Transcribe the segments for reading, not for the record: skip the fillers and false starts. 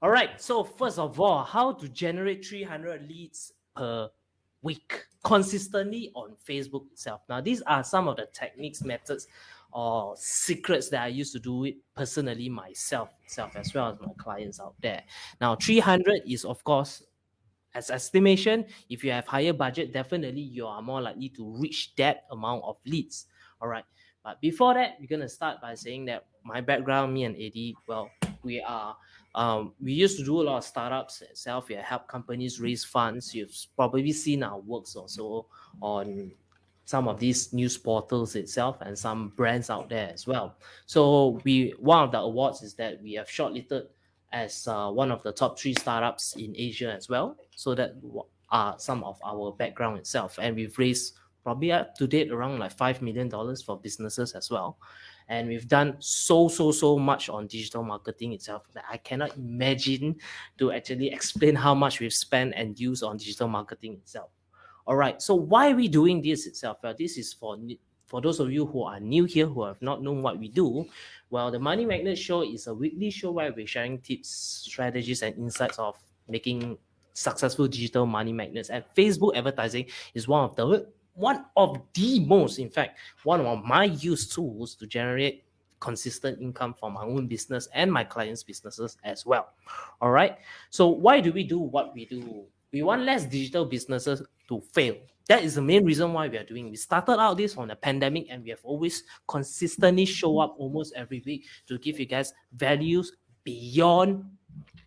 All right. So first of all, how to generate 300 leads per week consistently on Facebook itself. Now, these are some of the techniques, methods, or secrets that I used to do it personally myself as well as my clients out there. Now, 300 is of course as estimation. If you have higher budget, definitely you are more likely to reach that amount of leads. All right. But before that, we're gonna start by saying that my background, me and Eddie, well, we used to do a lot of startups itself. We help companies raise funds. You've probably seen our works also on some of these news portals itself and some brands out there as well. So one of the awards is that we have shortlisted as one of the top 3 startups in Asia as well. So that are some of our background itself, and we've raised probably up to date around like $5 million for businesses as well. And we've done so much on digital marketing itself that I cannot imagine to actually explain how much we've spent and used on digital marketing itself. All right, so why are we doing this itself? Well, this is for those of you who are new here, who have not known what we do. Well, the Money Magnet Show is a weekly show where we're sharing tips, strategies, and insights of making successful digital money magnets. And Facebook advertising is one of the most, in fact, one of my use tools to generate consistent income for my own business and my clients' businesses as well. All right. So why do we do what we do? We want less digital businesses to fail. That is the main reason why we are doing. We started out this from the pandemic, and we have always consistently show up almost every week to give you guys values beyond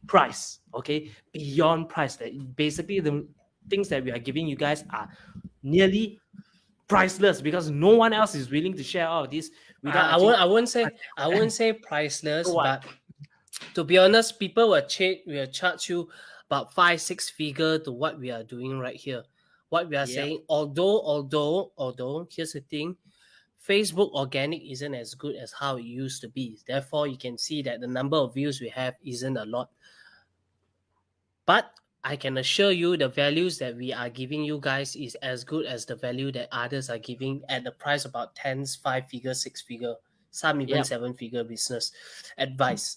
price. Okay, beyond price. That basically the things that we are giving you guys are nearly priceless because no one else is willing to share all of this. I won't say priceless, but to be honest, people will charge you about 5-6 figure to what we are doing right here. What we are saying, although here's the thing, Facebook organic isn't as good as how it used to be. Therefore, you can see that the number of views we have isn't a lot. But I can assure you the values that we are giving you guys is as good as the value that others are giving at the price about 10s, 5 figure, 6 figure, some even 7 figure business advice.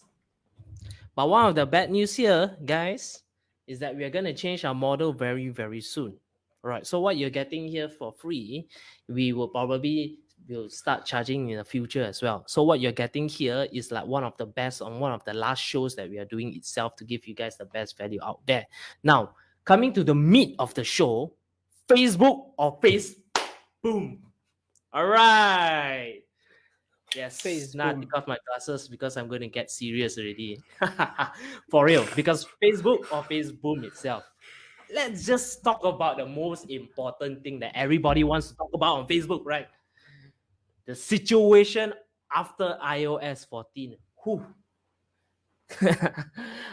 But one of the bad news here, guys, is that we are going to change our model very, very soon. All right. So what you're getting here for free, we will start charging in the future as well. So what you're getting here is like one of the best on one of the last shows that we are doing itself to give you guys the best value out there. Now, coming to the meat of the show, Facebook or face boom. All right. Yes, it's not because my glasses, because I'm going to get serious already. For real, because Facebook or Facebook itself. Let's just talk about the most important thing that everybody wants to talk about on Facebook, right? The situation after iOS 14.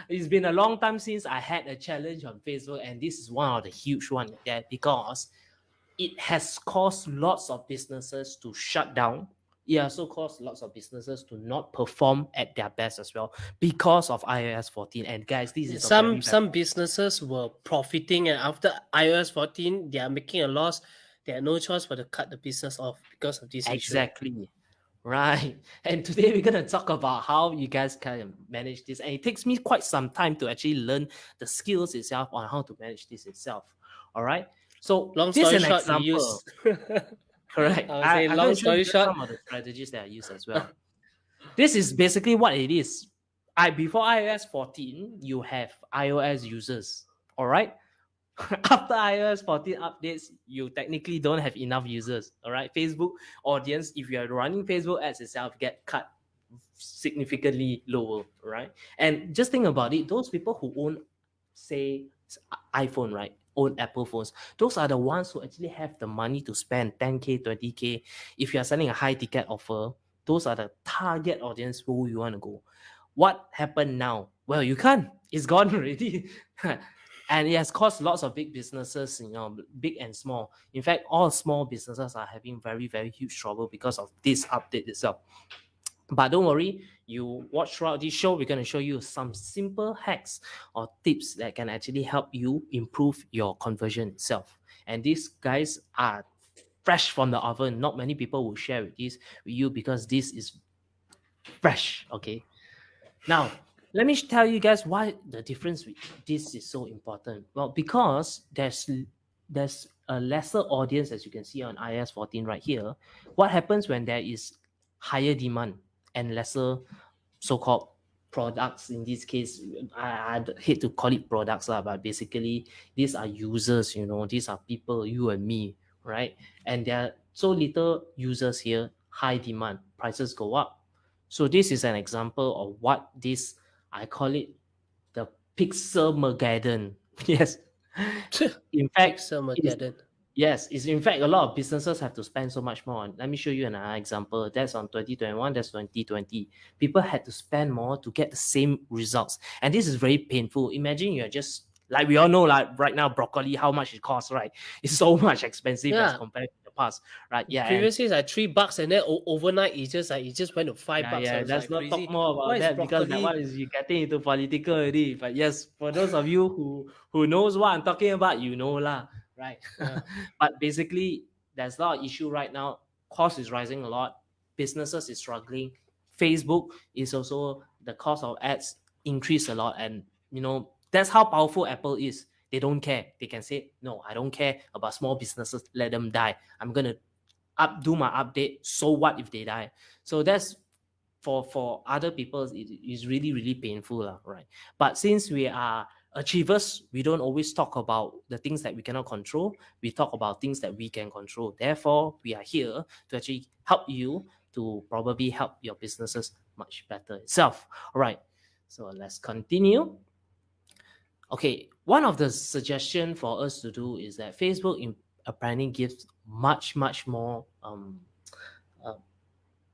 It's been a long time since I had a challenge on Facebook, and this is one of the huge ones there because it has caused lots of businesses to shut down. It also caused lots of businesses to not perform at their best as well because of iOS 14. And guys, this is some businesses were profiting, and after iOS 14, they are making a loss. They had no choice but to cut the business off because of this exactly issue. Right. And today we're going to talk about how you guys can manage this. And it takes me quite some time to actually learn the skills itself on how to manage this itself. All right. So long story short, you use correct. Long story short, some of the strategies that I use as well. This is basically what it is. Before iOS 14, you have iOS users. All right. After iOS 14 updates, you technically don't have enough users. All right. Facebook audience, if you are running Facebook ads itself, get cut significantly lower. Right. And just think about it. Those people who own, say, iPhone, right? Own Apple phones. Those are the ones who actually have the money to spend 10K, 20K. If you are selling a high ticket offer, those are the target audience who you want to go. What happened now? Well, you can't. It's gone already. And it has caused lots of big businesses, big and small. In fact, all small businesses are having very, very huge trouble because of this update itself. But don't worry, you watch throughout this show, we're going to show you some simple hacks or tips that can actually help you improve your conversion itself. And these guys are fresh from the oven. Not many people will share with you because this is fresh, okay? Now, let me tell you guys why the difference with this is so important. Well, because there's a lesser audience, as you can see on iOS 14 right here. What happens when there is higher demand and lesser so-called products? In this case, I hate to call it products, but basically these are users, these are people, you and me, right? And there are so little users here, high demand, prices go up. So this is an example of what this, I call it the pixel Mageddon. Yes. In fact, it's Pixelmageddon. yes, it's in fact a lot of businesses have to spend so much more on. Let me show you another example. That's on 2021, that's 2020. People had to spend more to get the same results. And this is very painful. Imagine you're just like we all know, like right now, broccoli, how much it costs, right? It's so much expensive as Yeah. compared to the past, right? Yeah. And Previously it's like $3, and then overnight it just went to $5. I was let's like, not talk crazy. more Why about is that because that broccoli? one is you getting into political already. But yes, for those of you who knows what I'm talking about, lah, right? Yeah. But basically, there's a lot of issue right now. Cost is rising a lot. Businesses is struggling. Facebook is also the cost of ads increase a lot, and that's how powerful Apple is. They don't care. They can say, no, I don't care about small businesses. Let them die. I'm gonna do my update. So what if they die? So that's for other people, it is really really painful, right? But since we are achievers, we don't always talk about the things that we cannot control. We talk about things that we can control. Therefore, we are here to actually help you to probably help your businesses much better itself. All right, so let's continue. Okay, one of the suggestion for us to do is that Facebook apparently gives much more uh,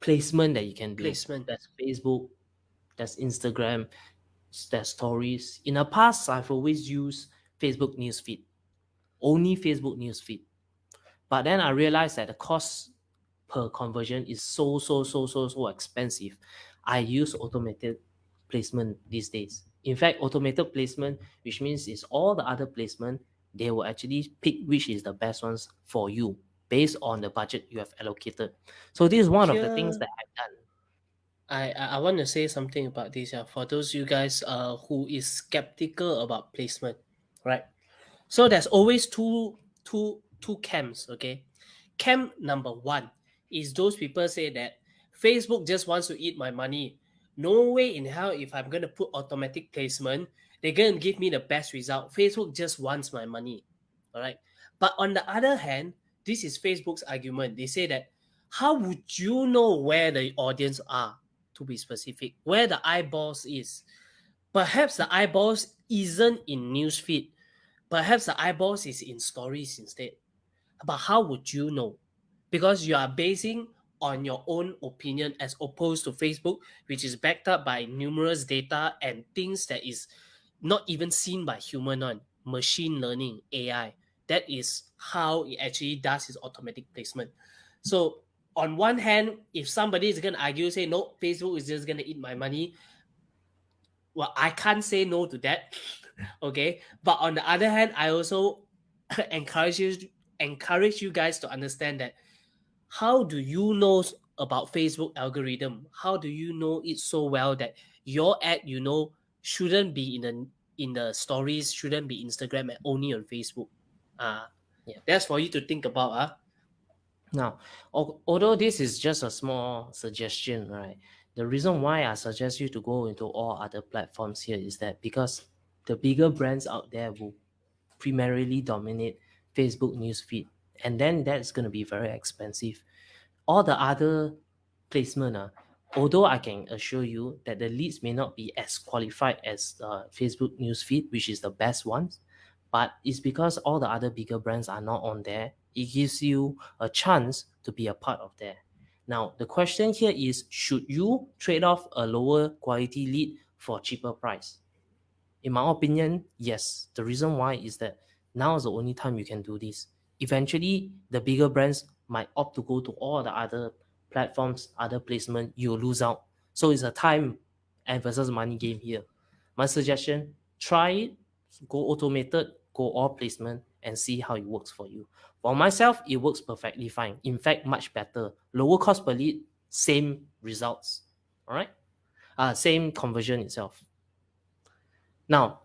placement that you can do. Placement. That's Facebook, that's Instagram, there's stories. In the past, I've always used Facebook newsfeed, only Facebook newsfeed. But then I realized that the cost per conversion is so expensive. I use automated placement these days. In fact, automated placement, which means it's all the other placement, they will actually pick which is the best ones for you based on the budget you have allocated. So this is one of the things Here, that I've done. I want to say something about this. For those you guys who is skeptical about placement, right? So there's always two camps. Okay, camp number one is those people say that Facebook just wants to eat my money. No way in hell if I'm gonna put automatic placement, they're gonna give me the best result. Facebook just wants my money. All right. But on the other hand, this is Facebook's argument. They say that how would you know where the audience are, to be specific, where the eyeballs is? Perhaps the eyeballs isn't in newsfeed. Perhaps the eyeballs is in stories instead. But how would you know? Because you are basing on your own opinion as opposed to Facebook, which is backed up by numerous data and things that is not even seen by human on machine learning AI. That is how it actually does its automatic placement. So on one hand, if somebody is gonna argue, say no, Facebook is just gonna eat my money, well, I can't say no to that. Okay. But on the other hand, I also encourage you guys to understand that how do you know about Facebook algorithm? How do you know it so well that your ad, shouldn't be in the stories, shouldn't be Instagram and only on Facebook? Yeah. That's for you to think about. Now, although this is just a small suggestion, right? The reason why I suggest you to go into all other platforms here is that because the bigger brands out there will primarily dominate Facebook newsfeed, and then that's going to be very expensive. All the other placement, although I can assure you that the leads may not be as qualified as Facebook newsfeed, which is the best ones, but it's because all the other bigger brands are not on there. It gives you a chance to be a part of there. Now, the question here is, should you trade off a lower quality lead for cheaper price? In my opinion, yes. The reason why is that now is the only time you can do this. Eventually, the bigger brands might opt to go to all the other platforms, other placement, you'll lose out. So it's a time and versus money game here. My suggestion, try it, go automated, go all placement, and see how it works for you. For myself, it works perfectly fine. In fact, much better. Lower cost per lead, same results. All right? Same conversion itself. Now,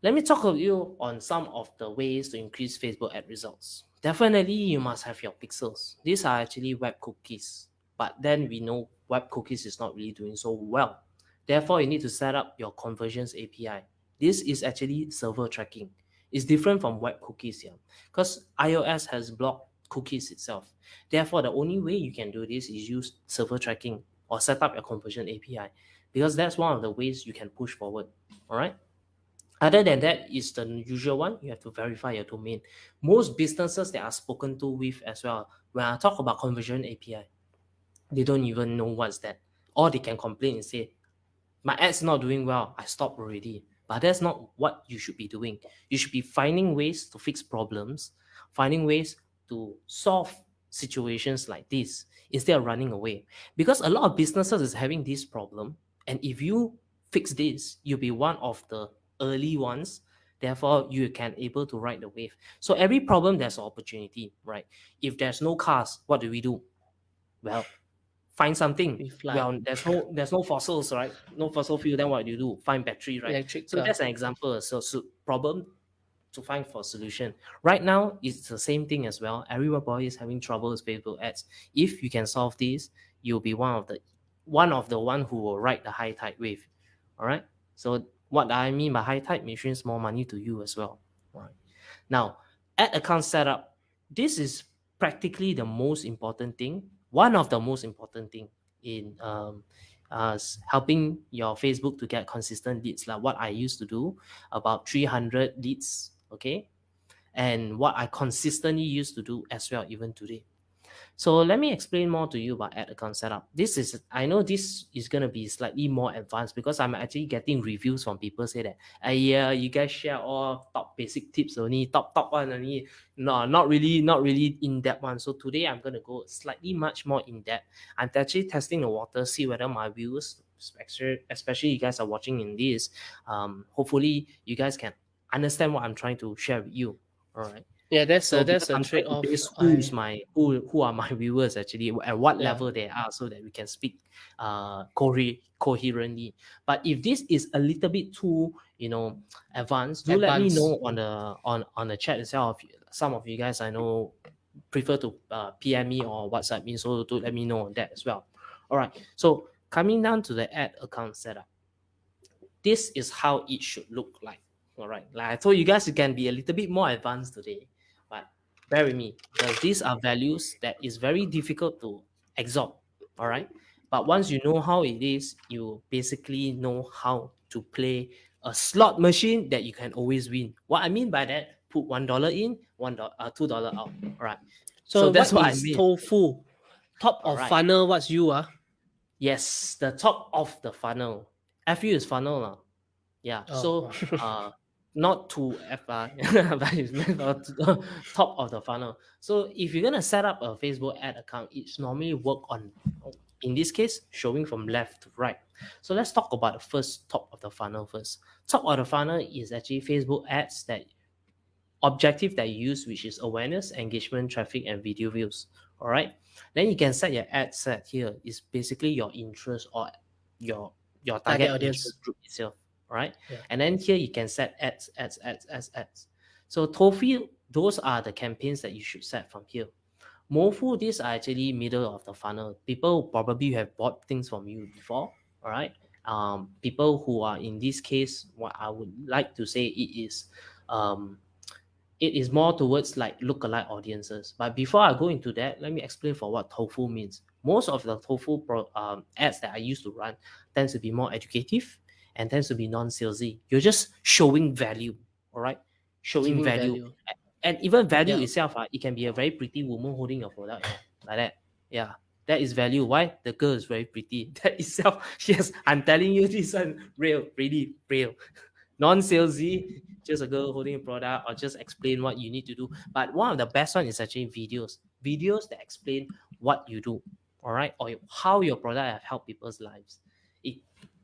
let me talk with you on some of the ways to increase Facebook ad results. Definitely, you must have your pixels. These are actually web cookies, but then we know web cookies is not really doing so well. Therefore, you need to set up your conversions API. This is actually server tracking. It's different from web cookies here because iOS has blocked cookies itself. Therefore, the only way you can do this is use server tracking or set up your conversion API because that's one of the ways you can push forward. All right. Other than that is the usual one. You have to verify your domain. Most businesses that are spoken to with as well, when I talk about conversion API, they don't even know what's that. Or they can complain and say, my ad's not doing well, I stopped already. But that's not what you should be doing. You should be finding ways to fix problems, finding ways to solve situations like this instead of running away. Because a lot of businesses is having this problem. And if you fix this, you'll be one of the early ones. Therefore, you can able to ride the wave. So every problem, there's opportunity, right? If there's no cars, what do? Well, find something. We fly. Well, there's no fossils, right? No fossil fuel. Then what do? Find battery, right? Electric So car. that's an example. So problem to find for solution. Right now, it's the same thing as well. Everybody is having trouble with Facebook ads. If you can solve this, you'll be one who will ride the high tide wave. All right. So what I mean by high tide means more money to you as well. All right. Now, ad account setup. This is practically the most important thing. One of the most important thing in helping your Facebook to get consistent leads, like what I used to do, about 300 leads, okay, and what I consistently used to do as well, even today. So let me explain more to you about ad account setup. I know this is going to be slightly more advanced because I'm actually getting reviews from people say that, yeah, you guys share all top basic tips only, top one only. No, not really in-depth one. So today I'm going to go slightly much more in-depth. I'm actually testing the water, see whether my viewers, especially you guys are watching in this, hopefully you guys can understand what I'm trying to share with you. All right. Yeah, that's So a that's because a I'm trying trade to off. base who are my viewers actually at what Yeah. level they are so that we can speak coherently. But if this is a little bit too advanced, do let me know on the chat itself. Some of you guys I know prefer to PM me or WhatsApp me, so do let me know on that as well. All right. So coming down to the ad account setup, this is how it should look like. All right. Like I told you guys, it can be a little bit more advanced today, but bear with me because these are values that is very difficult to absorb. All right. But once you know how it is, you basically know how to play a slot machine that you can always win. What I mean by that, put $1 in, $2 out. All right. So that's what what I is mean. tofu? Top All of right. funnel, what's you? Yes, the top of the funnel. FU is funnel. Yeah. Oh. So not to FI, but it's meant for top of the funnel. So if you're gonna set up a Facebook ad account, it's normally work on, in this case, showing from left to right. So let's talk about the first top of the funnel first. Top of the funnel is actually Facebook ads that objective that you use, which is awareness, engagement, traffic, and video views. All right. Then you can set your ad set here. Is basically your interest or your target audience interest group itself. All right. Yeah. And then here you can set ads. So TOEFL, those are the campaigns that you should set from here. MOFU, these are actually middle of the funnel. People probably have bought things from you before. All right. People who are in this case, what I would like to say it is more towards like lookalike audiences. But before I go into that, let me explain for what TOEFL means. Most of the TOEFL ads that I used to run tends to be more educative and tends to be non-salesy. You're just showing value, all right? Showing Giving value. And even value Yeah. itself, it can be a very pretty woman holding your product, like that. Yeah, that is value. Why? The girl is very pretty. That itself, yes, I'm telling you this one, real, really real. Non-salesy, just a girl holding a product or just explain what you need to do. But one of the best one is actually videos that explain what you do, all right, or how your product have helped people's lives. It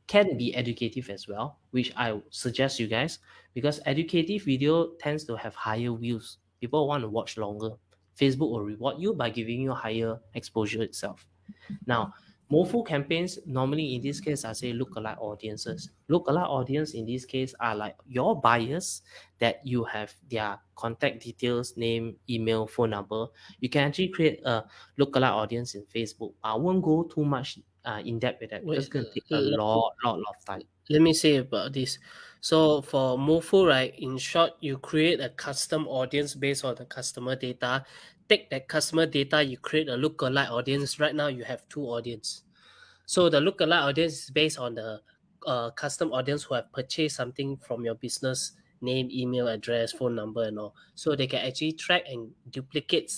can be educative as well, which I suggest you guys, because educative video tends to have higher views. People want to watch longer. Facebook will reward you by giving you higher exposure itself. Now, BOFU campaigns, normally in this case, I say lookalike audiences. Lookalike audience in this case are like your buyers that you have their contact details, name, email, phone number. You can actually create a lookalike audience in Facebook. I won't go too much in depth with that because it's Wait, going to take a lot of time. let me say about this. So for MoFo, right, in short, you create a custom audience based on the customer data. Take that customer data, you create a lookalike audience. Right now, you have two audience. So the lookalike audience is based on the custom audience who have purchased something from your business name, email address, phone number, and all. So they can actually track and duplicate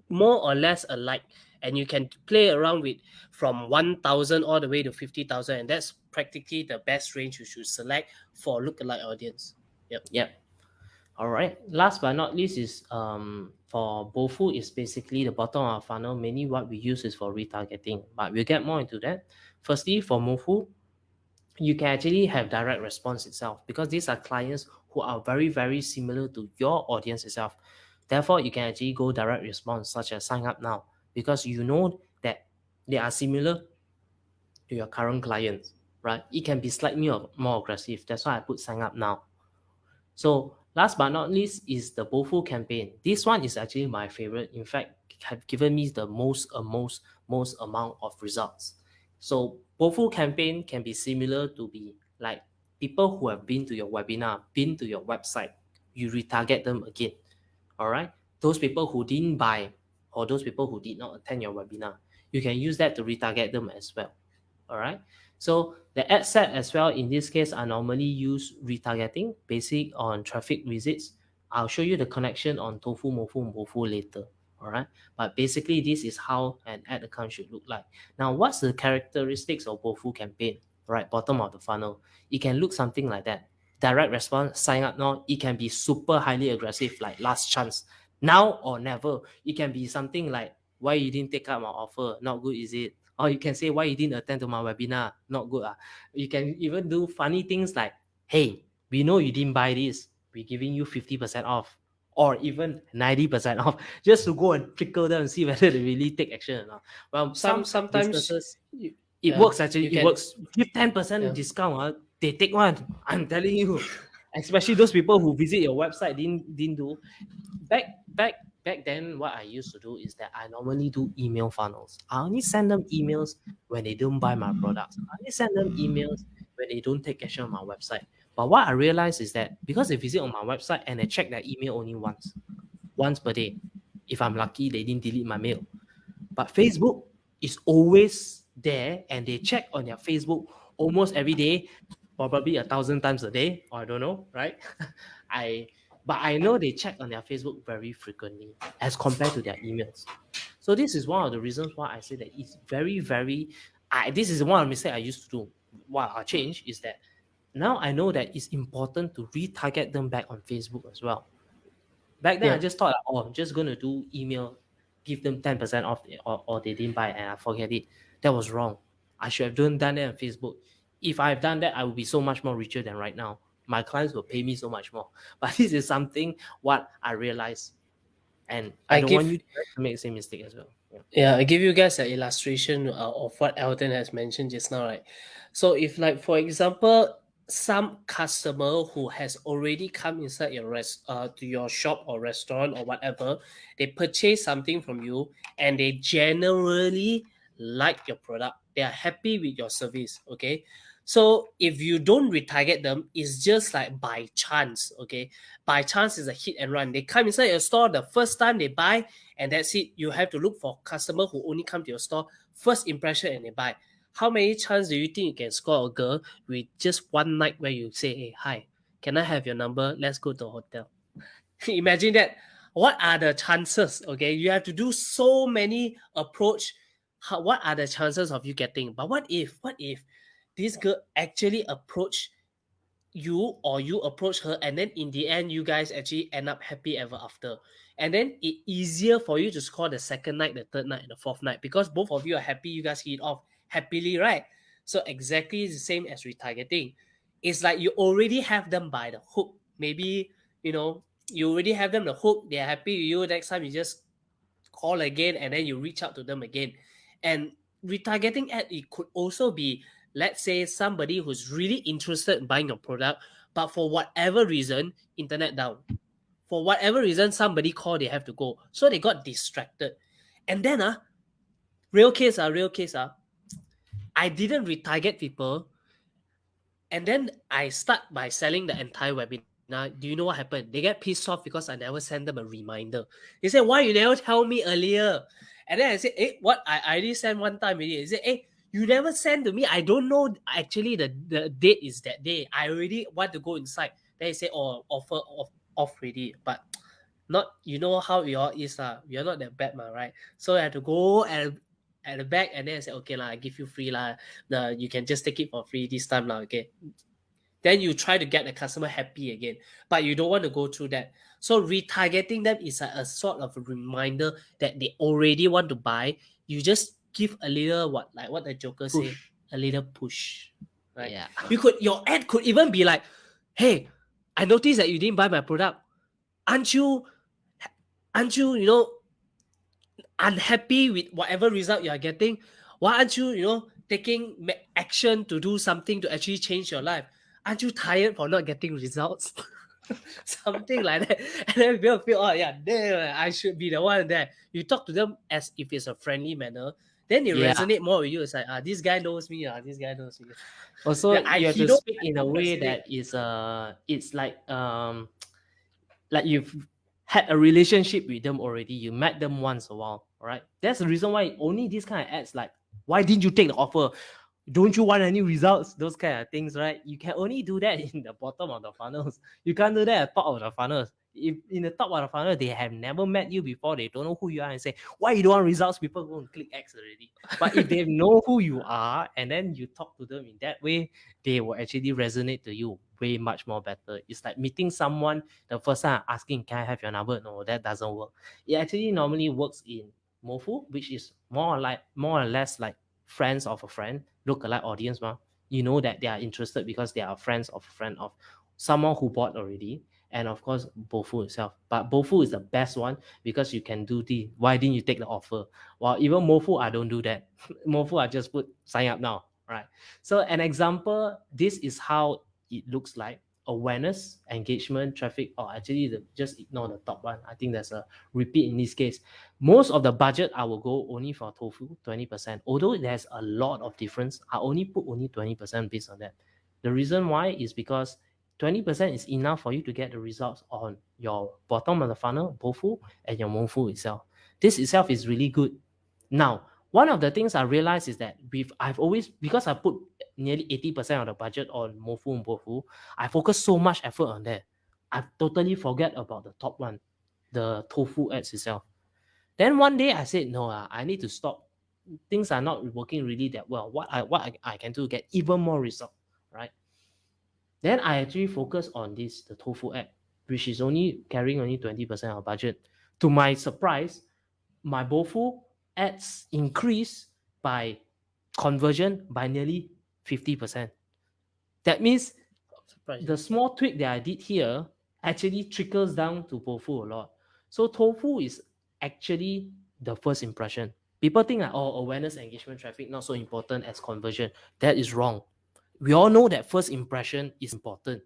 more or less alike, and you can play around with from 1,000 all the way to 50,000, and that's practically the best range you should select for lookalike audience. Yep. All right. Last but not least is for BOFU is basically the bottom of our funnel. Mainly what we use is for retargeting, but we'll get more into that. Firstly, for MOFU, you can actually have direct response itself because these are clients who are very, very similar to your audience itself. Therefore, you can actually go direct response, such as sign up now, because you know that they are similar to your current clients, right? It can be slightly more aggressive. That's why I put sign up now. So last but not least is the BOFU campaign. This one is actually my favorite. In fact, have given me the most amount of results. So BOFU campaign can be similar to be like people who have been to your webinar, been to your website, you retarget them again. All right. Those people who didn't buy or those people who did not attend your webinar, you can use that to retarget them as well. All right. So the ad set as well in this case are normally use retargeting basic on traffic visits. I'll show you the connection on Tofu, Mofu, and Bofu later. All right. But basically this is how an ad account should look like. Now, what's the characteristics of Bofu campaign? Right, bottom of the funnel. It can look something like that. Direct response, sign up now. It can be super highly aggressive, like last chance. Now or never. It can be something like, why you didn't take up my offer? Not good, is it? Or you can say, why you didn't attend to my webinar? Not good. You can even do funny things like, hey, we know you didn't buy this. We're giving you 50% off or even 90% off just to go and trickle them and see whether they really take action or not. Well, some Sometimes businesses, you, it works actually. you It can works. Give 10% yeah. discount. They take one. I'm telling you. Especially those people who visit your website didn't do. Back then, what I used to do is that I normally do email funnels. I only send them emails when they don't buy my products. I only send them emails when they don't take action on my website. But what I realized is that because they visit on my website and they check their email only once per day. If I'm lucky, they didn't delete my mail. But Facebook is always there and they check on their Facebook almost every day, probably 1,000 times a day, or I don't know, right? But I know they check on their Facebook very frequently as compared to their emails. So this is one of the reasons why I say that it's very, very this is one of the mistakes I used to do. What I changed is that now I know that it's important to retarget them back on Facebook as well. Back then, I Yeah. just thought, oh, I'm just going to do email, give them 10% off, or they didn't buy, and I forget it. That was wrong. I should have done that on Facebook. If I've done that, I would be so much more richer than right now. My clients will pay me so much more. But this is something what I realized, and I I don't want give you to make the same mistake as well. Yeah. Yeah, I give you guys an illustration of what Elton has mentioned just now, right? So if like for example, some customer who has already come inside your to your shop or restaurant or whatever, they purchase something from you and they generally like your product. They are happy with your service, okay? So if you don't retarget them, it's just like by chance, okay? By chance is a hit and run. They come inside your store the first time they buy, and that's it. You have to look for customer who only come to your store first impression and they buy. How many chances do you think you can score a girl with just one night where you say, hey, hi, can I have your number? Let's go to a hotel. Imagine that. What are the chances? Okay, you have to do so many approach. What are the chances of you getting? But what if this girl actually approach you or you approach her and then in the end you guys actually end up happy ever after, and then it's easier for you to score the second night, the third night, and the fourth night because both of you are happy, you guys hit it off happily, right? So exactly the same as retargeting. It's like you already have them by the hook. Maybe you already have them the hook, they're happy with you. Next time you just call again and then you reach out to them again, and retargeting ad, it could also be, let's say, somebody who's really interested in buying your product, but for whatever reason, internet down. For whatever reason, somebody called, they have to go. So they got distracted. And then, real case, I didn't retarget people. And then I start by selling the entire webinar. Do you know what happened? They get pissed off because I never send them a reminder. They say, why you never tell me earlier? And then I said, what? I already sent one time already. They say, you never send to me. I don't know actually the date is that day. I already want to go inside. Then they say, oh, offer off already. But not, you know how we all is. We are not that bad, right? So I had to go at the back, and then I said, okay, I give you free. You can just take it for free this time. Okay. Then you try to get the customer happy again, but you don't want to go through that. So retargeting them is a sort of a reminder that they already want to buy. You just give a little what the Joker say, a little push, right? Yeah. Your ad could even be like, hey, I noticed that you didn't buy my product. Aren't you unhappy with whatever result you are getting? Why aren't you taking action to do something to actually change your life? Aren't you tired for not getting results? Something like that. And then people feel, oh yeah, damn, I should be the one there. You talk to them as if it's a friendly manner. Then they resonate more with you. It's like, this guy knows me. This guy knows me. Also, you have to speak in a way that is it's like you've had a relationship with them already. You met them once a while, all right? That's the reason why only these kind of ads, like, why didn't you take the offer? Don't you want any results? Those kind of things, right? You can only do that in the bottom of the funnels. You can't do that at the top of the funnels. If in the top of the funnel, they have never met you before, they don't know who you are, and say, why you don't want results? People go and click X already. But if they know who you are, and then you talk to them in that way, they will actually resonate to you way much more better. It's like meeting someone the first time, asking, can I have your number? No, that doesn't work. It actually normally works in BOFU, which is more or less like friends of a friend, lookalike audience. You know that they are interested because they are friends of a friend of someone who bought already. And of course, BOFU itself. But BOFU is the best one because you can do the, why didn't you take the offer? Well, even MOFU, I don't do that. MOFU, I just put sign up now, right? So an example, this is how it looks like. Awareness, engagement, traffic, or actually just ignore the top one. I think there's a repeat in this case. Most of the budget, I will go only for tofu, 20%. Although there's a lot of difference, I only put only 20% based on that. The reason why is because 20% is enough for you to get the results on your bottom of the funnel, BOFU, and your MOFU itself. This itself is really good. Now, one of the things I realized is that I've always, because I put nearly 80% of the budget on MOFU and BOFU, I focus so much effort on that. I totally forget about the top one, the tofu ads itself. Then one day I said, no, I need to stop. Things are not working really that well. What I can do to get even more result, right? Then I actually focus on the tofu ad, which is only carrying only 20% of budget. To my surprise, my BOFU ads increase by conversion by nearly 50%. That means the small tweak that I did here actually trickles down to BOFU a lot. So tofu is actually the first impression. People think like, oh, awareness, engagement, traffic, not so important as conversion. That is wrong. We all know that first impression is important.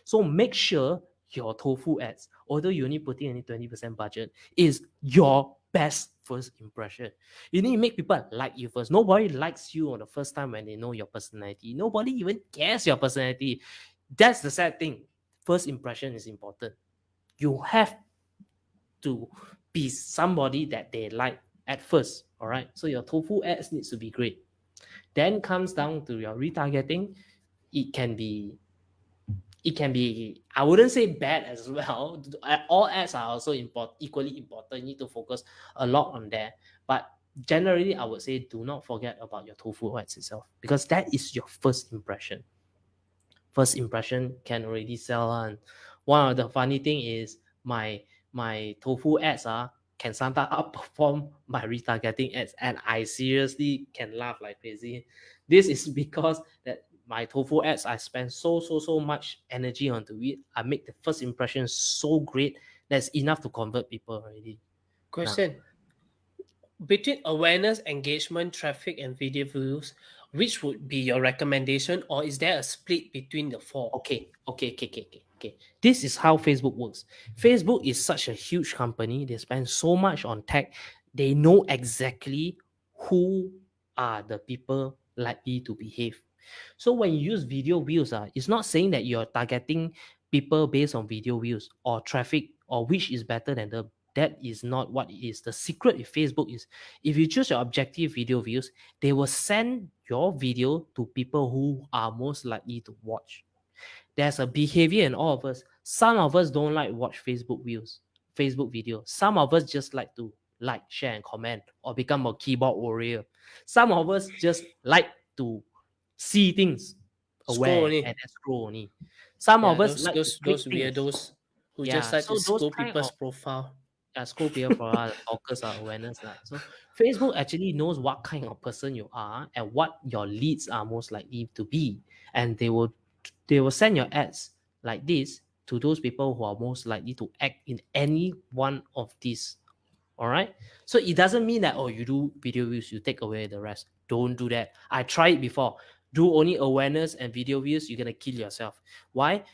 So make sure your tofu ads, although you only put in only 20% budget, is your best first impression. You need to make people like you first. Nobody likes you on the first time when they know your personality. Nobody even cares your personality. That's the sad thing. First impression is important. You have to be somebody that they like at first. All right. So your tofu ads needs to be great. Then comes down to your retargeting. It can be, I wouldn't say bad as well. All ads are also equally important. You need to focus a lot on that. But generally, I would say do not forget about your tofu ads itself, because that is your first impression. First impression can already sell. And one of the funny thing is my tofu ads can sometimes outperform my retargeting ads, and I seriously can laugh like crazy. This is because that my tofu ads, I spend so much energy onto it. I make the first impression so great that's enough to convert people already. Question. between awareness, engagement, traffic, and video views, which would be your recommendation, or is there a split between the four? Okay. This is how Facebook works. Facebook is such a huge company. They spend so much on tech. They know exactly who are the people likely to behave. So when you use video views, it's not saying that you're targeting people based on video views or traffic or which is better than the. That is not what it is. The secret with Facebook is if you choose your objective video views, they will send your video to people who are most likely to watch. There's a behavior in all of us. Some of us don't like watch Facebook videos. Some of us just like to like, share, and comment or become a keyboard warrior. Some of us just like to see things Scroll aware only. and then scroll only. Some of Yeah, us those like to those click those things. weirdos who just Yeah, like to so those scroll kind people's of profile. school peer for us, focus our awareness. Lah. So Facebook actually knows what kind of person you are and what your leads are most likely to be. And they will send your ads like this to those people who are most likely to act in any one of these. All right. So it doesn't mean that, oh, you do video views, you take away the rest. Don't do that. I tried it before. Do only awareness and video views, you're gonna kill yourself. Why?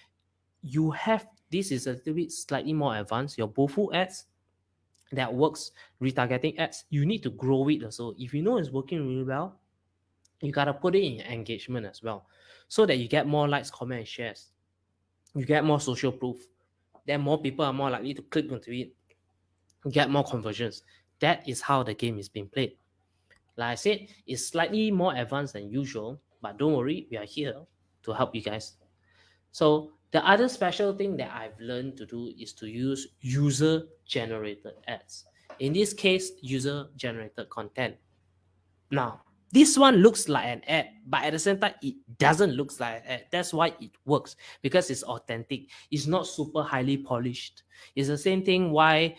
You have this is a little bit slightly more advanced. Your BOFU ads that works, retargeting ads, you need to grow it also. If you know it's working really well, you gotta put it in engagement as well, so that you get more likes, comments, and shares. You get more social proof. Then more people are more likely to click onto it. You get more conversions. That is how the game is being played. Like I said, it's slightly more advanced than usual, but don't worry, we are here to help you guys. So the other special thing that I've learned to do is to use user-generated ads. In this case, user-generated content. Now, this one looks like an ad, but at the same time, it doesn't look like an ad. That's why it works, because it's authentic. It's not super highly polished. It's the same thing why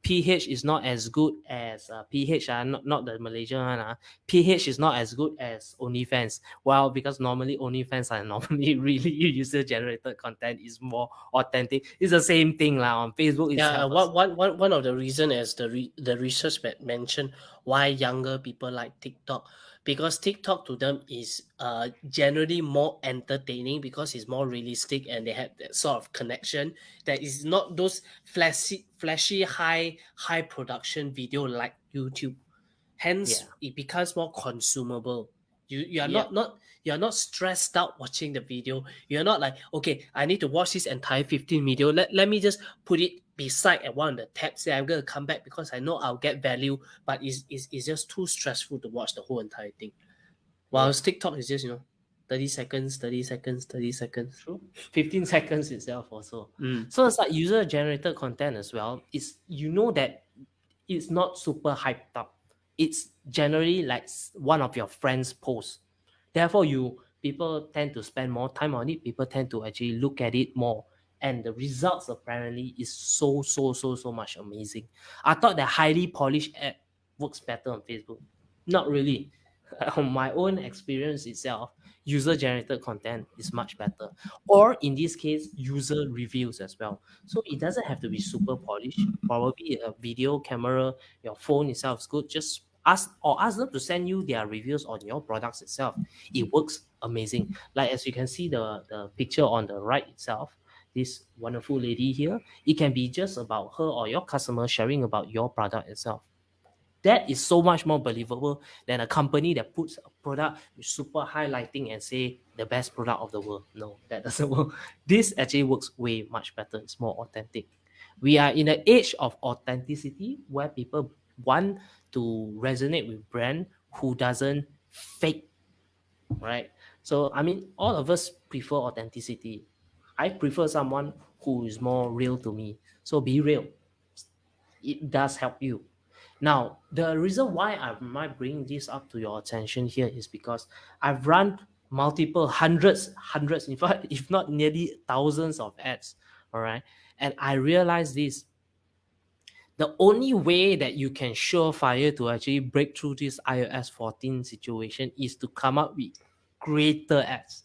PH is not as good as PH, not the Malaysian one. PH is not as good as OnlyFans. Well, because normally OnlyFans are normally really user-generated content is more authentic. It's the same thing on Facebook Yeah, itself. one of the reason is the research that mentioned why younger people like TikTok, because TikTok to them is generally more entertaining because it's more realistic and they have that sort of connection that is not those flashy high production video like YouTube. Yeah. Hence, it becomes more consumable. You are Yep. you're not stressed out watching the video. You're not like, okay, I need to watch this entire 15 video. Let me just put it beside at one of the tabs. Say I'm gonna come back because I know I'll get value, but it's just too stressful to watch the whole entire thing. While Yep. TikTok is just 30 seconds, 30 seconds, 30 seconds. True. 15 seconds itself also. Mm. So it's like user generated content as well. It's that it's not super hyped up. It's generally like one of your friends' posts. Therefore, people tend to spend more time on it. People tend to actually look at it more. And the results apparently is so much amazing. I thought that highly polished ad works better on Facebook. Not really. On my own experience itself, user generated content is much better. Or in this case, user reviews as well. So it doesn't have to be super polished. Probably a video camera, your phone itself is good. Just ask them to send you their reviews on your products itself. It works amazing. Like as you can see the picture on the right itself, this wonderful lady here, it can be just about her or your customer sharing about your product itself. That is so much more believable than a company that puts a product with super high lighting and say the best product of the world. No, that doesn't work. This actually works way much better. It's more authentic. We are in an age of authenticity where people want to resonate with brand who doesn't fake, right? So I mean, all of us prefer authenticity. I prefer someone who is more real to me. So be real. It does help you. Now, the reason why I might bring this up to your attention here is because I've run multiple hundreds, in fact, if not nearly thousands of ads. All right. And I realized this, the only way that you can surefire to actually break through this iOS 14 situation is to come up with greater ads.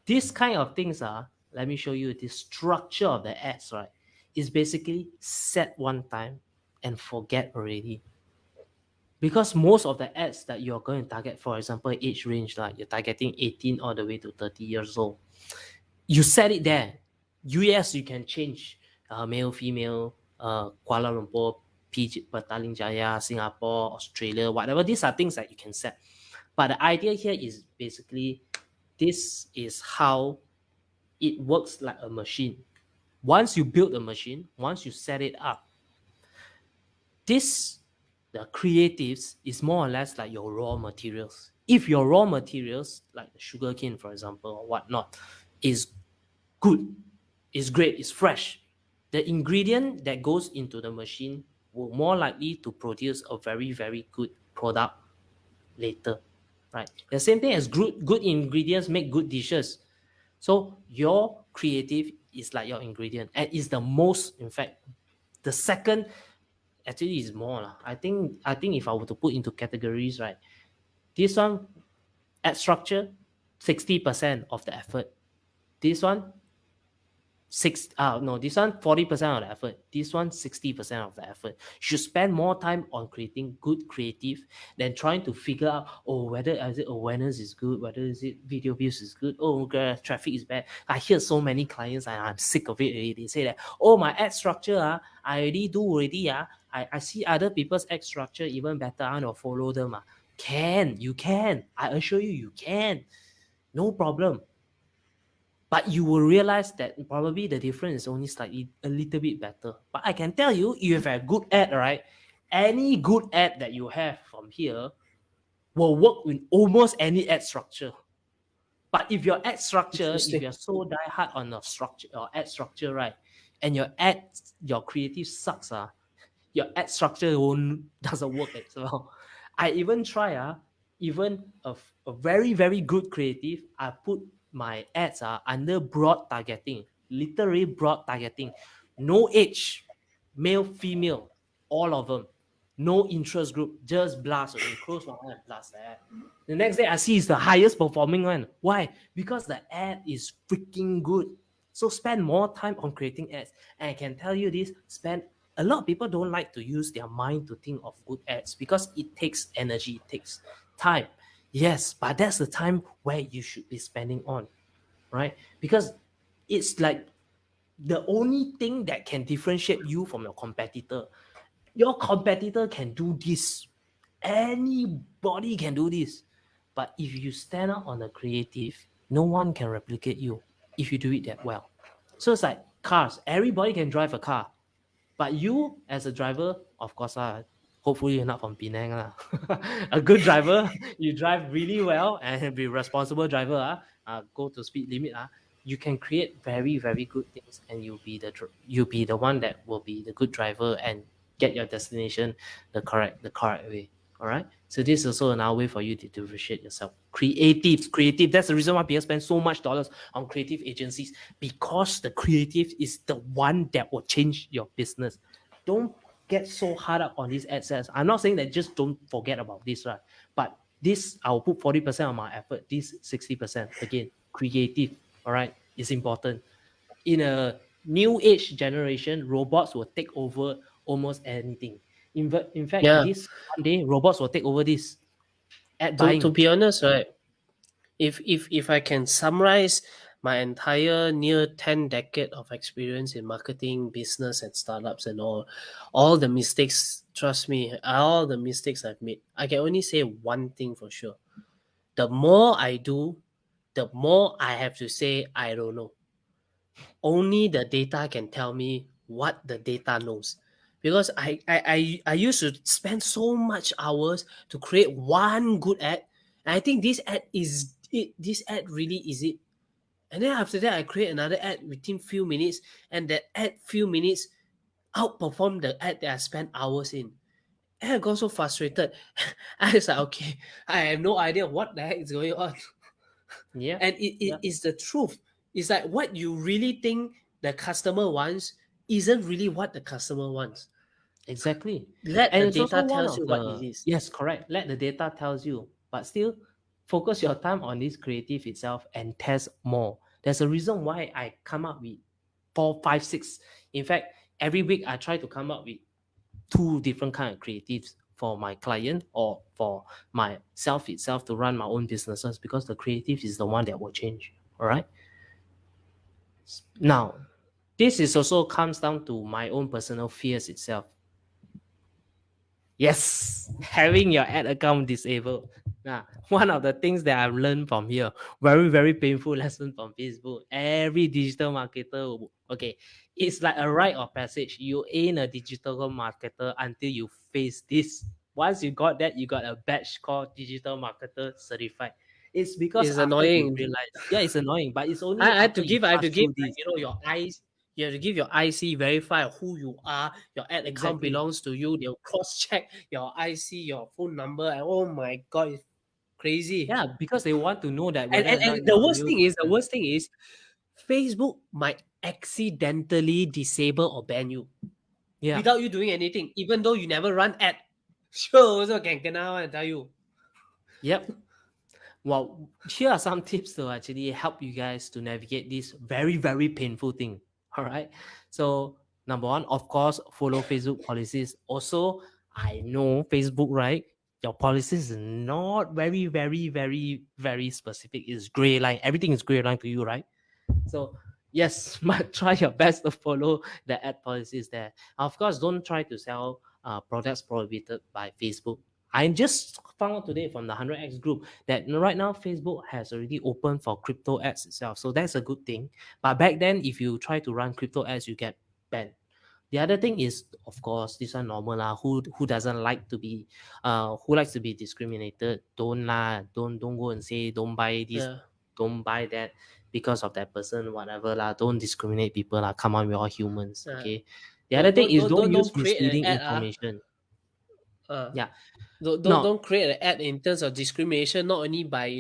This kind of things are, let me show you the structure of the ads, right? Is basically set one time and forget already. Because most of the ads that you're going to target, for example, age range, like you're targeting 18 all the way to 30 years old, you set it there. US, you can change male, female, Kuala Lumpur, PG, Petaling Jaya, Singapore, Australia, whatever. These are things that you can set. But the idea here is basically this is how it works like a machine. Once you build a machine, once you set it up, the creatives is more or less like your raw materials. If your raw materials, like the sugarcane, for example, or whatnot, is good, is great, is fresh, the ingredient that goes into the machine will more likely to produce a very, very good product later, right? The same thing as good ingredients make good dishes. So your creative is like your ingredient, and is the most, in fact, the second actually is more. I think if I were to put into categories, right, this one ad structure, 60% of the effort. This one this one 40% of the effort, this one 60% of the effort. You should spend more time on creating good creative than trying to figure out whether is it awareness is good, whether is it video views is good, traffic is bad. I hear so many clients and I'm sick of it already. They say that my ad structure I already do already I see other people's ad structure even better. I don't follow them. You can, I assure you can, no problem. But you will realize that probably the difference is only slightly a little bit better. But I can tell you, if you have a good ad, right? Any good ad that you have from here will work with almost any ad structure. But if your ad structure, if you're so die hard on the structure or ad structure, right, and your creative sucks, your ad structure doesn't work as well. I even try even a very, very good creative, I put my ads under broad targeting, literally broad targeting, no age, male, female, all of them, no interest group, just blast away, close one eye and blast that. The next day I see it's the highest performing one. Why? Because the ad is freaking good. So spend more time on creating ads. And I can tell you this, a lot of people don't like to use their mind to think of good ads because it takes energy, it takes time. Yes, but that's the time where you should be spending on, right? Because it's like the only thing that can differentiate you from your competitor. Your competitor can do this. Anybody can do this. But if you stand out on the creative, no one can replicate you if you do it that well. So it's like cars. Everybody can drive a car. But you, as a driver, of course, hopefully you're not from Penang. A good driver, you drive really well and be responsible driver. Go to speed limit. You can create very, very good things, and you'll be the one that will be the good driver and get your destination the correct way. All right. So this is also another way for you to differentiate yourself. Creative. That's the reason why people spend so much dollars on creative agencies, because the creative is the one that will change your business. Don't get so hard up on these ad sets. I'm not saying that just don't forget about this, right? But this, I'll put 40% of my effort. This 60%. Again, creative. All right, it's important. In a new age generation, robots will take over almost anything. In fact, this one day, robots will take over this ad buying. To be honest, right? If I can summarize my entire near 10 decade of experience in marketing, business, and startups and all the mistakes, trust me, all the mistakes I've made, I can only say one thing for sure. The more I do, the more I have to say, I don't know. Only the data can tell me what the data knows. Because I used to spend so much hours to create one good ad. And I think this ad is it. This ad really is it. And then after that, I create another ad within few minutes, and that ad few minutes outperform the ad that I spent hours in. And I got so frustrated. I was like, okay, I have no idea what the heck is going on. Yeah. And it is the truth. It's like what you really think the customer wants isn't really what the customer wants. Exactly. Let And the it's data also tells you what it is. Yes, correct. Let the data tells you, but still focus your time on this creative itself and test more. There's a reason why I come up with 4, 5, 6. In fact, every week I try to come up with 2 different kind of creatives for my client or for myself itself to run my own businesses, because the creative is the one that will change. All right. Now, this is also comes down to my own personal fears itself. Yes, having your ad account disabled. Now, one of the things that I've learned from here, very, very painful lesson from Facebook. Every digital marketer, okay, it's like a rite of passage. You ain't a digital marketer until you face this. Once you got that, you got a badge called Digital Marketer Certified. It's because It's after you annoying. realize, yeah, it's annoying, but it's only I have after to you give, I have pass to give, through like, this. your eyes. You have to give your IC, verify who you are. Your ad account Exactly. belongs to you. They'll cross-check your IC, your phone number, and oh my god, it's crazy. Yeah, because they want to know that And, whether and, or and not the you're a worst real thing is, person. Facebook might accidentally disable or ban you Yeah. without you doing anything, even though you never run ad. Sure, also can kena, I tell you. Yep. Well, here are some tips to actually help you guys to navigate this very, very painful thing. All right. So, number one, of course, follow Facebook policies. Also, I know Facebook, right? Your policies is not very, very, very, very specific. It's gray line. Everything is gray line to you, right? So yes, but try your best to follow the ad policies there. Of course, don't try to sell products prohibited by Facebook. I just found out today from the 100x group that right now Facebook has already opened for crypto ads itself. So that's a good thing. But back then, if you try to run crypto ads, you get banned. The other thing is, of course, this one normal lah. Who doesn't like to be, who likes to be discriminated? Don't lah. Don't go and say don't buy this, Yeah. don't buy that because of that person, whatever lah. Don't discriminate people lah. Come on, we're all humans, okay? The other thing is don't use Don't create an misleading ad. information. Uh, Yeah, don't no, create an ad in terms of discrimination, not only by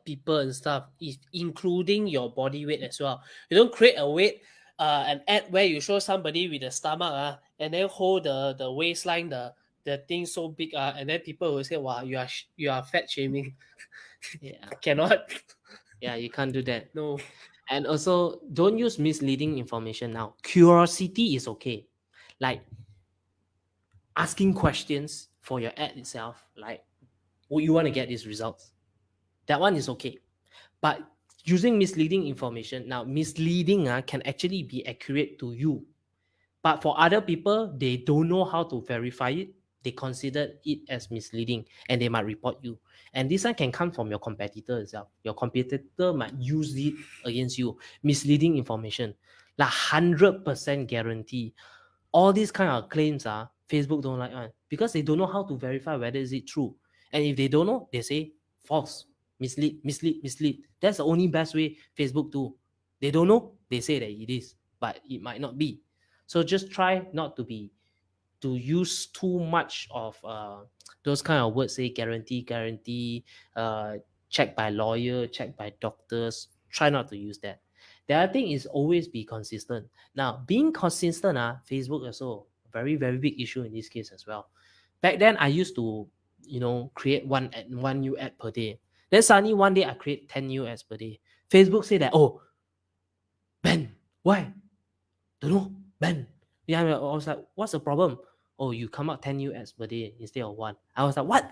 people and stuff, including your body weight as well. You don't create an ad where you show somebody with a stomach and then hold the waistline, the thing so big and then people will say, wow, you are fat shaming. yeah, Cannot. yeah, you can't do that. No. And also, don't use misleading information now. Curiosity is okay. Like asking questions for your ad itself, like, would you want to get these results? That one is okay. But using misleading information, now misleading can actually be accurate to you. But for other people, they don't know how to verify it. They consider it as misleading and they might report you. And this one can come from your competitor itself. Your competitor might use it against you. Misleading information. Like 100% guarantee. All these kind of claims Facebook don't like one because they don't know how to verify whether is it true. And if they don't know, they say false, mislead. That's the only best way Facebook do. They don't know, they say that it is, but it might not be. So just try not to use too much of those kind of words, say guarantee, checked by lawyer, checked by doctors. Try not to use that. The other thing is always be consistent. Now, being consistent, Facebook also very, very big issue in this case as well. Back then, I used to, create one new ad per day. Then suddenly one day I create 10 new ads per day. Facebook say that, oh, Ben, why? Don't know, Ben. Yeah, I was like, what's the problem? Oh, you come out 10 new ads per day instead of one. I was like, what?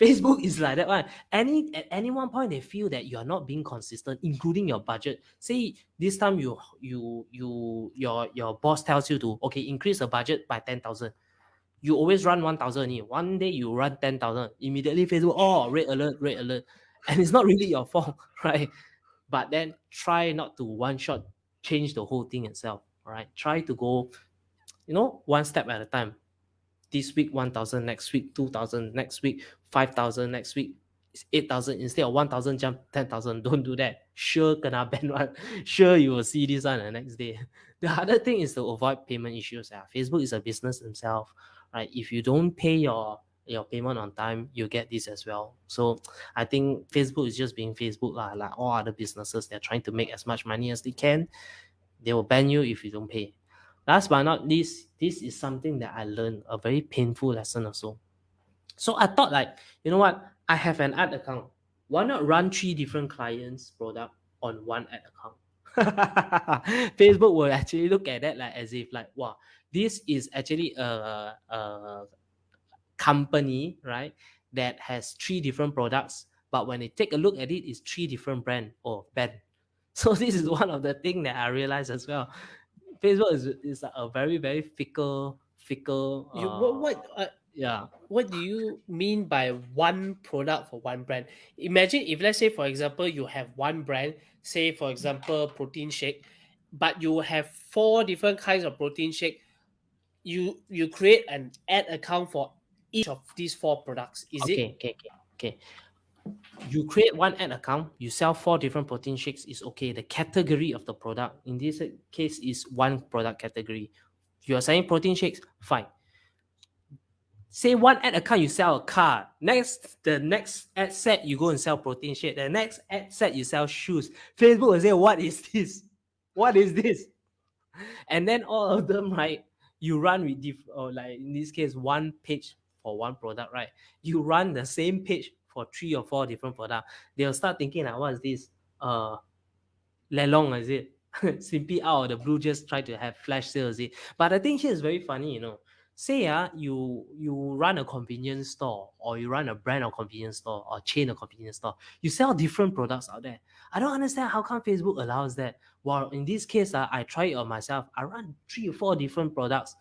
Facebook is like that one. At any one point they feel that you are not being consistent, including your budget. Say this time your boss tells you to increase the budget by 10,000. You always run 1,000 only. One day you run 10,000. Immediately Facebook, red alert. And it's not really your fault, right? But then try not to one shot change the whole thing itself. All right. Try to go, one step at a time. This week 1,000, next week 2,000, next week 5,000, next week 8,000 instead of 1,000 jump 10,000. Don't do that. Sure kena ban one. Sure you will see this on the next day. The other thing is to avoid payment issues. Facebook is a business themselves, right? If you don't pay your payment on time, you get this as well. So I think Facebook is just being Facebook lah. Like all other businesses, they're trying to make as much money as they can. They will ban you if you don't pay. Last but not least, this is something that I learned, a very painful lesson also. So I thought like, you know what? I have an ad account. Why not run 3 different clients' product on one ad account? Facebook will actually look at that like as if like, wow, this is actually a company, right, that has 3 different products, but when they take a look at it, it's 3 different brand or band. So this is one of the things that I realized as well. Facebook is a very, very fickle, You yeah. what do you mean by one product for one brand? Imagine if, let's say, for example, you have one brand, say for example protein shake, but you have 4 different kinds of protein shake. You create an ad account for each of these 4 products. Is it Okay. You create one ad account, you sell 4 different protein shakes, is okay. The category of the product in this case is one product category. You are selling protein shakes, fine. Say one ad account, you sell a car. The next ad set, you go and sell protein shake. The next ad set, you sell shoes. Facebook will say, what is this? What is this? And then all of them, right, you run with or like in this case, one page for one product, right? You run the same page for 3 or 4 different products. They'll start thinking, like, what is this? Lelong, is it? Simply out of the blue, just try to have flash sales, is it? But I think here is very funny, Say you run a convenience store, or you run a brand of convenience store, or chain of convenience store. You sell different products out there. I don't understand how come Facebook allows that. Well, in this case, I try it on myself. I run 3 or 4 different products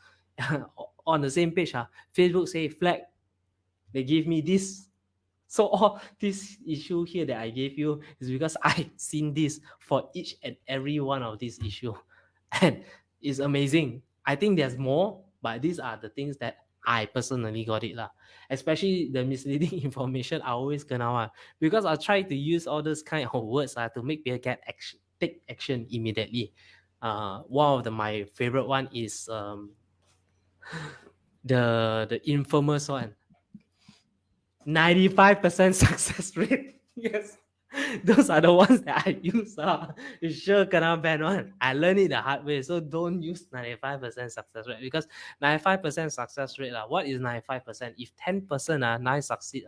on the same page. Facebook say flag. They give me this. So all this issue here that I gave you is because I've seen this for each and every one of these issues. And it's amazing. I think there's more, but these are the things that I personally got it. Especially the misleading information, I always kena one. Because I try to use all those kind of words to make people take action immediately. One of my favorite one is the infamous one. 95% success rate. Yes. Those are the ones that I use. You sure cannot ban one. I learned it the hard way. So don't use 95% success rate, because 95% success rate. What is 95%? If 10% 9 succeed,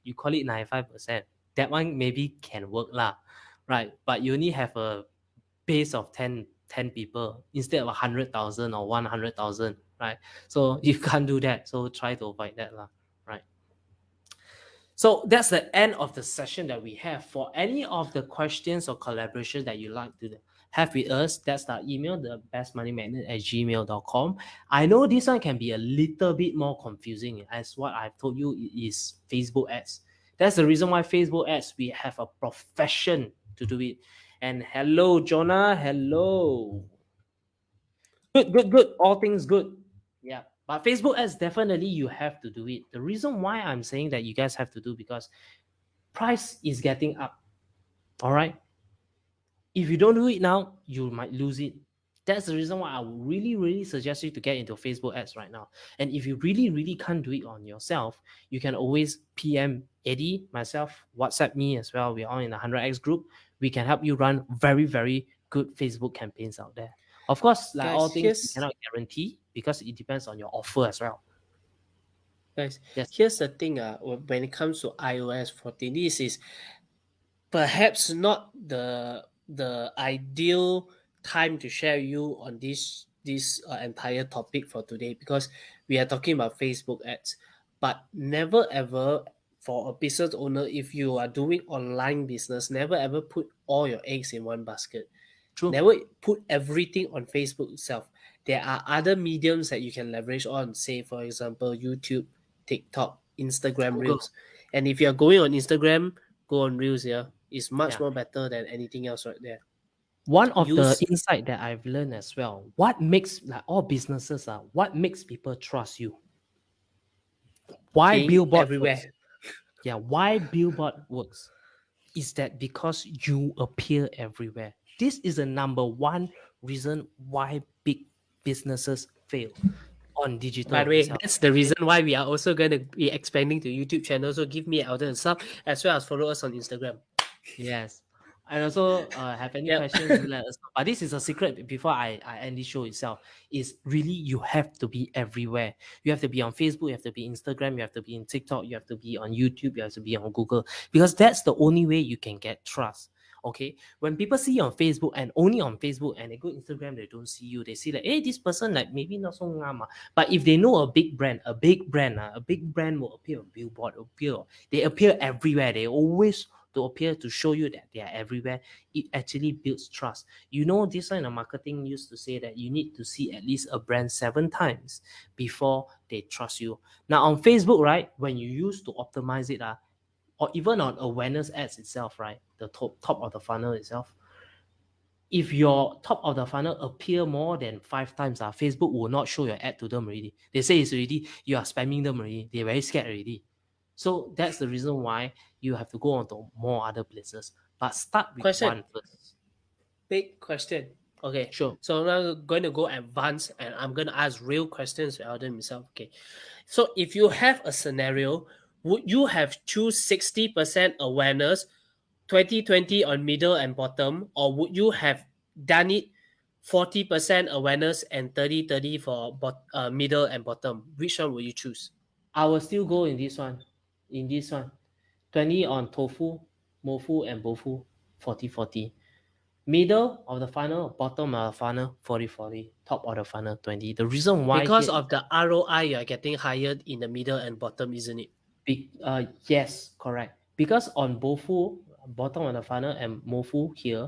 you call it 95%. That one maybe can work, right? But you only have a base of 10 people instead of 100,000 or 100,000, right? So you can't do that. So try to avoid that, right? So that's the end of the session that we have. For any of the questions or collaboration that you like to have with us, that's the email, the bestmoneymagnet@gmail.com. I know this one can be a little bit more confusing, as what I've told you is Facebook ads. That's the reason why Facebook ads, we have a profession to do it. And hello, Jonah. Hello. Good. All things good. Yeah. But Facebook ads, definitely you have to do it. The reason why I'm saying that you guys have to do, because price is getting up. All right. If you don't do it now, you might lose it. That's the reason why I would really, really suggest you to get into Facebook ads right now. And if you really, really can't do it on yourself, you can always PM Eddie, myself, WhatsApp me as well. We're all in the 100X group. We can help you run very, very good Facebook campaigns out there. Of course, like guys, all things, you cannot guarantee, because it depends on your offer as well. Guys, Yes. here's the thing. When it comes to iOS 14, this is perhaps not the ideal time to share you on this entire topic for today, because we are talking about Facebook ads. But never ever, for a business owner, if you are doing online business, never ever put all your eggs in one basket. True. Never put everything on Facebook itself. There are other mediums that you can leverage on, say for example YouTube, TikTok, Instagram Google. Reels. And if you're going on Instagram, go on Reels. It's much more better than anything else right there. One of the insight that I've learned as well, what makes, like all businesses, what makes people trust you? Why billboard everywhere works? Yeah, why billboard works is that because you appear everywhere. This is the number one reason why big businesses fail on digital. By the way, that's the reason why we are also going to be expanding to YouTube channel. So give me an sub, as well as follow us on Instagram. Yes. And also have any questions, let us know. But this is a secret before I end this show itself. Is really, you have to be everywhere. You have to be on Facebook, you have to be Instagram, you have to be in TikTok, you have to be on YouTube, you have to be on Google. Because that's the only way you can get trust. Okay, when people see you on Facebook and only on Facebook and they go Instagram, they don't see you. They see like, hey, this person like maybe not so ngam. But if they know a big brand will appear on billboard, they appear everywhere. They always to appear to show you that they are everywhere. It actually builds trust. You know, this kind of marketing used to say that you need to see at least a brand 7 times before they trust you. Now on Facebook, right, when you use to optimize it, or even on awareness ads itself, right, the top of the funnel itself, if your top of the funnel appear more than 5 times, Facebook will not show your ad to them already. They say it's already, you are spamming them already. They're very scared already. So that's the reason why you have to go on to more other places. But start with one first. Big question. Okay. Sure. So now I'm going to go advanced and I'm going to ask real questions to Alden himself. Okay. So if you have a scenario, would you have choose 60% awareness, 20-20 on middle and bottom, or would you have done it 40% awareness and 30-30 for middle and bottom? Which one will you choose? I will still go in this one. 20 on tofu, mofu, and bofu, 40-40. Middle of the funnel, bottom of the funnel, 40-40. Top of the funnel, 20. The reason why because of the ROI, you are getting higher in the middle and bottom, isn't it? Yes, correct. Because on bofu, bottom of the funnel, and mofu here,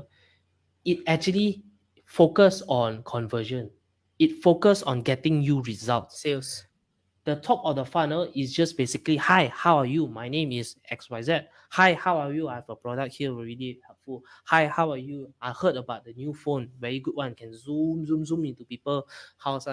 it actually focus on conversion. It focus on getting you results. Sales. The top of the funnel is just basically, hi, how are you? My name is XYZ. Hi, how are you? I have a product here, really helpful. Hi, how are you? I heard about the new phone, very good one. Can zoom into people's house.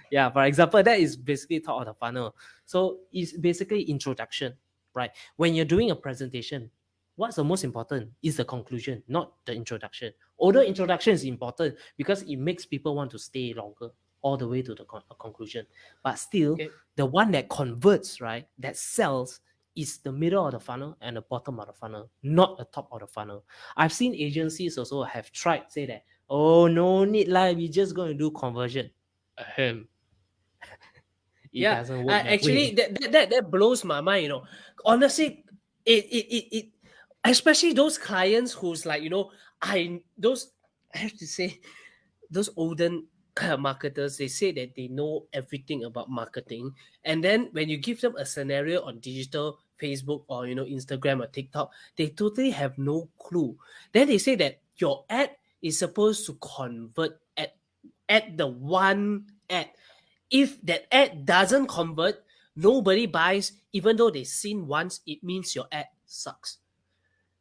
Yeah, for example, that is basically top of the funnel. So it's basically introduction, right? When you're doing a presentation, what's the most important is the conclusion, not the introduction. Although introduction is important because it makes people want to stay longer all the way to the conclusion. But still, the one that converts, right, that sells is the middle of the funnel and the bottom of the funnel, not the top of the funnel. I've seen agencies also have tried say that, oh, no need lah, we just going to do conversion. It doesn't work actually, that blows my mind, you know. Honestly, it especially those clients who's like, you know, I have to say, those olden marketers, they say that they know everything about marketing, and then when you give them a scenario on digital Facebook or, you know, Instagram or TikTok, they totally have no clue. Then they say that your ad is supposed to convert at the one ad. If that ad doesn't convert, nobody buys, even though they've seen once, it means your ad sucks.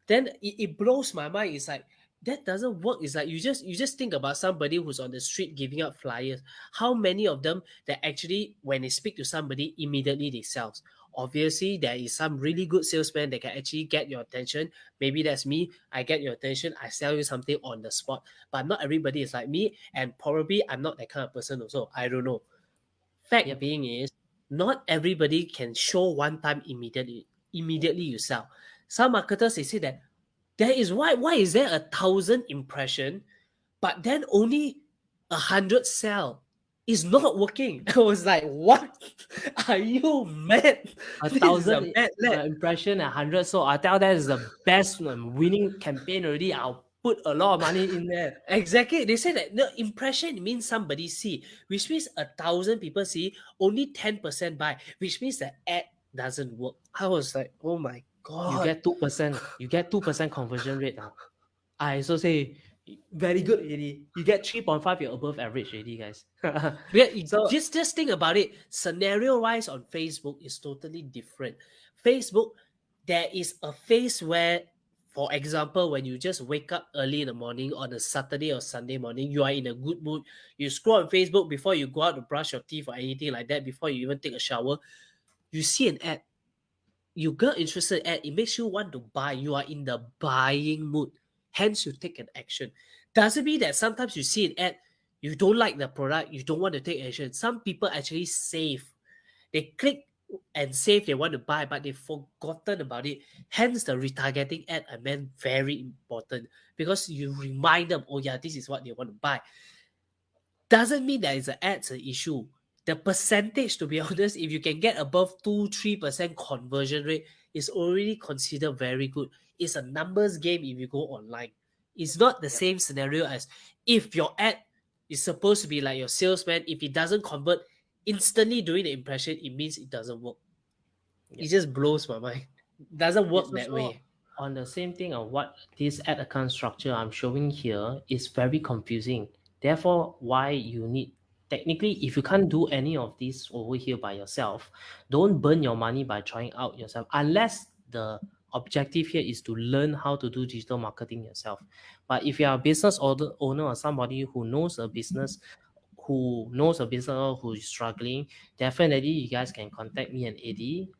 Then it blows my mind. It's like, that doesn't work. It's like you just think about somebody who's on the street giving out flyers. How many of them that actually, when they speak to somebody, immediately they sell? Obviously, there is some really good salesman that can actually get your attention. Maybe that's me. I get your attention. I sell you something on the spot. But not everybody is like me, and probably I'm not that kind of person also. I don't know. Fact being is, not everybody can show one time immediately you sell. Some marketers, they say that there is why is there 1,000 impression, but then only 100 sell? It's not working. I was like, what? Are you mad? 1,000 impression, 100. So I tell that is the best winning campaign already. I'll put a lot of money in there. Exactly. They say that the impression means somebody see, which means 1,000 people see, only 10% buy, which means the ad doesn't work. I was like, oh my god. You get 2%. You get 2% conversion rate now. I also say very good already. You get 3.5, you're above average already, guys. So just think about it. Scenario wise on Facebook is totally different. Facebook, there is a phase where, for example, when you just wake up early in the morning on a Saturday or Sunday morning, you are in a good mood. You scroll on Facebook before you go out to brush your teeth or anything like that, before you even take a shower, you see an ad. You get interested in ad, it makes you want to buy. You are in the buying mood. Hence, you take an action. Doesn't mean that sometimes you see an ad, you don't like the product, you don't want to take action. Some people actually save. They click and save they want to buy, but they've forgotten about it. Hence, the retargeting ad I meant very important, because you remind them, oh yeah, this is what they want to buy. Doesn't mean that it's an ad's an issue. The percentage, to be honest, if you can get above 2-3% conversion rate, is already considered very good. it's a numbers game if you go online. It's not the same scenario as if your ad is supposed to be like your salesman. If it doesn't convert instantly during the impression, it means it doesn't work. It just blows my mind. It doesn't work It's that also way. on the same thing of what this ad account structure I'm showing here is very confusing. Therefore, why you need technically, if you can't do any of this over here by yourself, don't burn your money by trying out yourself unless the objective here is to learn how to do digital marketing yourself. But if you are a business owner or somebody who knows a business or who is struggling, definitely you guys can contact me and Eddie.